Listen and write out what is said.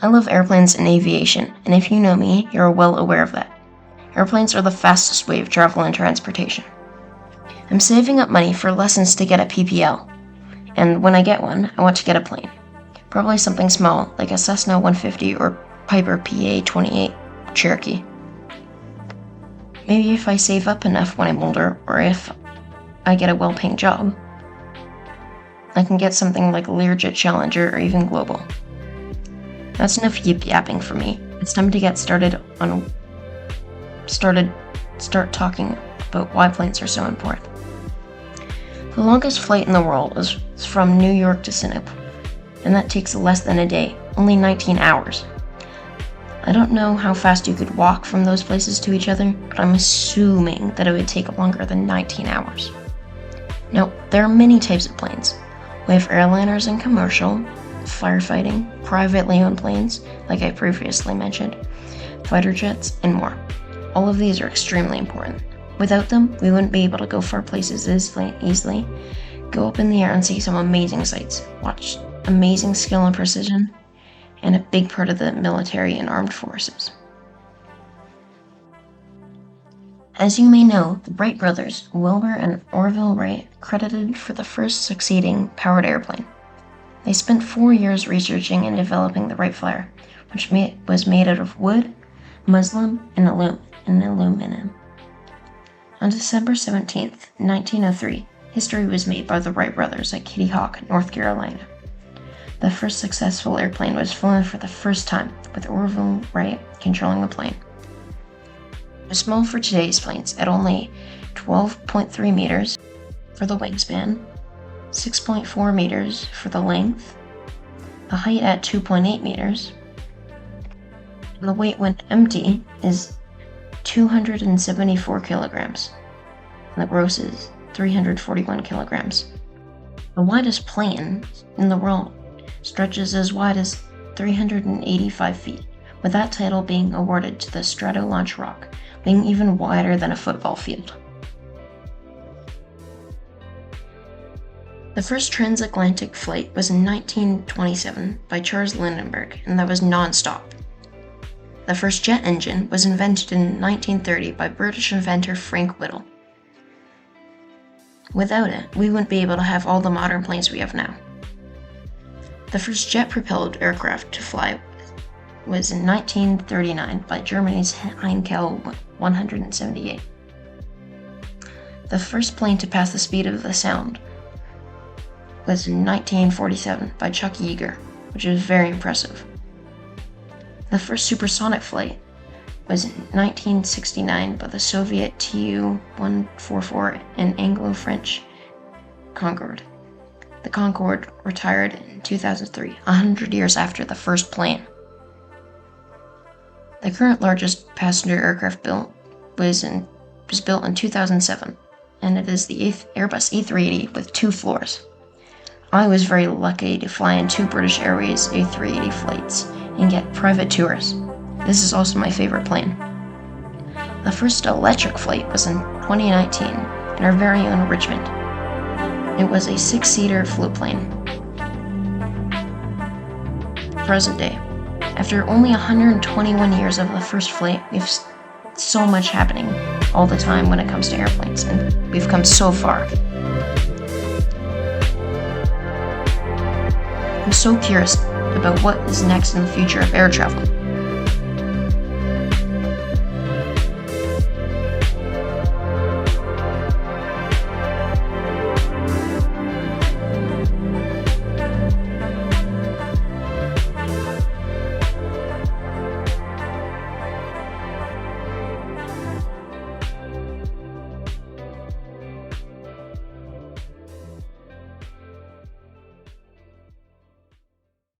I love airplanes and aviation, and if you know me, you're well aware of that. Airplanes are the fastest way of travel and transportation. I'm saving up money for lessons to get a PPL, and when I get one, I want to get a plane. Probably something small, like a Cessna 150 or Piper PA-28 Cherokee. Maybe if I save up enough when I'm older, or if I get a well-paying job, I can get something like a Learjet Challenger or even Global. That's enough yip-yapping for me. It's time to get start talking about why planes are so important. The longest flight in the world is from New York to Singapore, and that takes less than a day, only 19 hours. I don't know how fast you could walk from those places to each other, but I'm assuming that it would take longer than 19 hours. Now, there are many types of planes. We have airliners and commercial, firefighting, privately owned planes, like I previously mentioned, fighter jets, and more. All of these are extremely important. Without them, we wouldn't be able to go far places easily, go up in the air and see some amazing sights, watch amazing skill and precision, and a big part of the military and armed forces. As you may know, the Wright brothers, Wilbur and Orville Wright, credited for the first succeeding powered airplane. They spent 4 years researching and developing the Wright Flyer, which was made out of wood, muslin, and aluminum. On December 17, 1903, history was made by the Wright brothers at Kitty Hawk, North Carolina. The first successful airplane was flown for the first time, with Orville Wright controlling the plane. It was small for today's planes, at only 12.3 meters for the wingspan, 6.4 meters for the length, the height at 2.8 meters, and the weight when empty is 274 kilograms, and the gross is 341 kilograms. The widest plane in the world stretches as wide as 385 feet, with that title being awarded to the Strato Launch Rock, being even wider than a football field. The first transatlantic flight was in 1927 by Charles Lindbergh, and that was non-stop. The first jet engine was invented in 1930 by British inventor Frank Whittle. Without it, we wouldn't be able to have all the modern planes we have now. The first jet-propelled aircraft to fly was in 1939 by Germany's Heinkel 178. The first plane to pass the speed of the sound was in 1947 by Chuck Yeager, which is very impressive. The first supersonic flight was in 1969 by the Soviet Tu-144 and Anglo-French Concorde. The Concorde retired in 2003, 100 years after the first plane. The current largest passenger aircraft built was built in 2007, and it is the Airbus A380 with 2 floors. I was very lucky to fly in 2 British Airways A380 flights and get private tours. This is also my favorite plane. The first electric flight was in 2019 in our very own Richmond. It was a 6-seater float plane. Present day. After only 121 years of the first flight, we have so much happening all the time when it comes to airplanes, and we've come so far. I'm so curious about what is next in the future of air travel.